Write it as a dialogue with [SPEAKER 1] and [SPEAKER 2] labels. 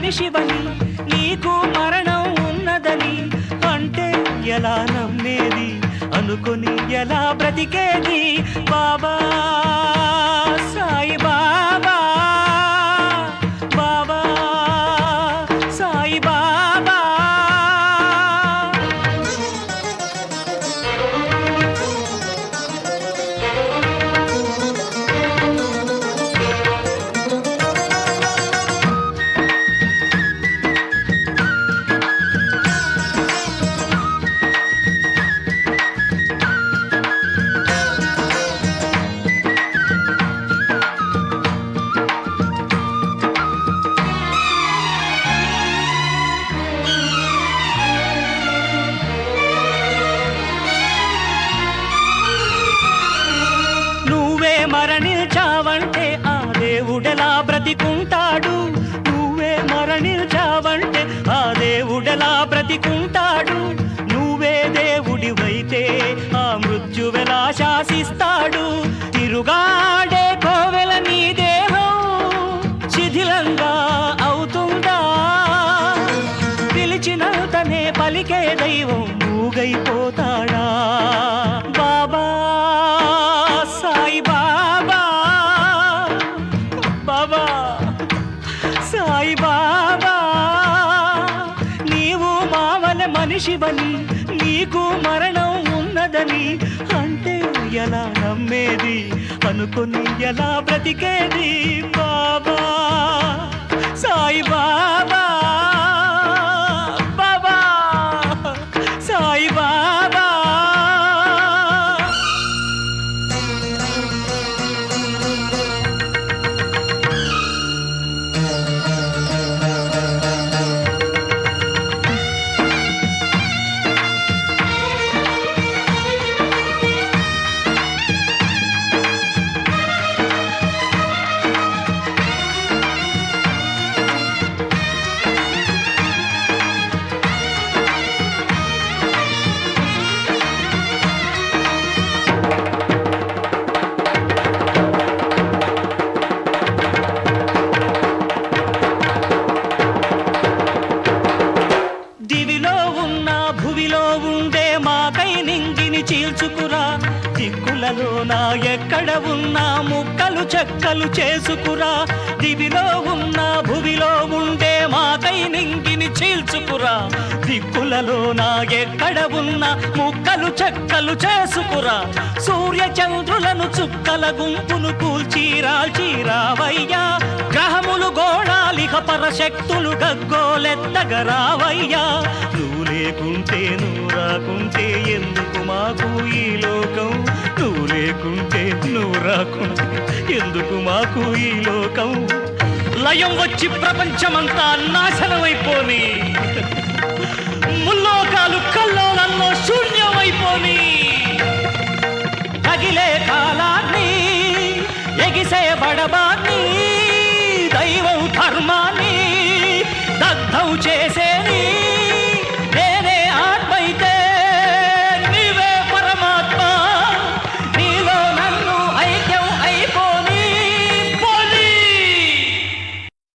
[SPEAKER 1] మనిషివని నీకు మరణం ఉన్నదని అంటే ఎలా నమ్మేది అనుకొని ఎలా బ్రతికేది బాబా సాయి బాబా బాబా సాయి బాబా మరణించావంటే ఆ దేవుడెలా బ్రతికుంటాడు నువ్వే మరణించావంటే ఆ దేవుడెలా బ్రతికుంటాడు నువ్వే దేవుడివైతే ఆ మృత్యువెలా శాసిస్తాడు తిరుగాడే కోవెల నీ దేహం శిథిలంగా అవుతుందా పిలిచినంతనే పలికే దైవం మూగైపోతాడా బాబా సాయి బాబా బాబా సాయి బాబా నీవు మావల మనిషివని నీకు మరణం ఉన్నదని అంటే ఎలా నమ్మేది అనుకొని ఎలా బ్రతికేది బాబా సాయి బాబా బాబా సాయి బాబా చీల్చుకురా దిక్కులలో నా ఎక్కడ ఉన్నా ముక్కలు చెక్కలు చేసుకురా దివిలో ఉన్న భువిలో ఉండే మాకై నింగిని చీల్చుకురా దిక్కులలో నా ఎక్కడ ఉన్న ముక్కలు చెక్కలు చేసుకురా సూర్య చంద్రులను చుక్కల గుంపును కూల్చీరాల్చీరావయ్యా గ్రహములు గోళాలిక పరశక్తులు గగ్గోలెత్తగరావయ్యా నువ్వు లేకుంటే నువ్వు రాకుంటే ఎందుకు మాకు ఈ లోకం నువ్వు లేకుంటే నువ్వు రాకుంటే ఎందుకు మాకు ఈ లోకం లయం వచ్చి ప్రపంచమంతా నాశనమైపోని ముల్లోకాలు కల్లోలంలో శూన్యమైపోని తగిలే కాలాన్ని ఎగిసే బడబాన్ని దైవం ధర్మాన్ని దగ్ధం చేసేని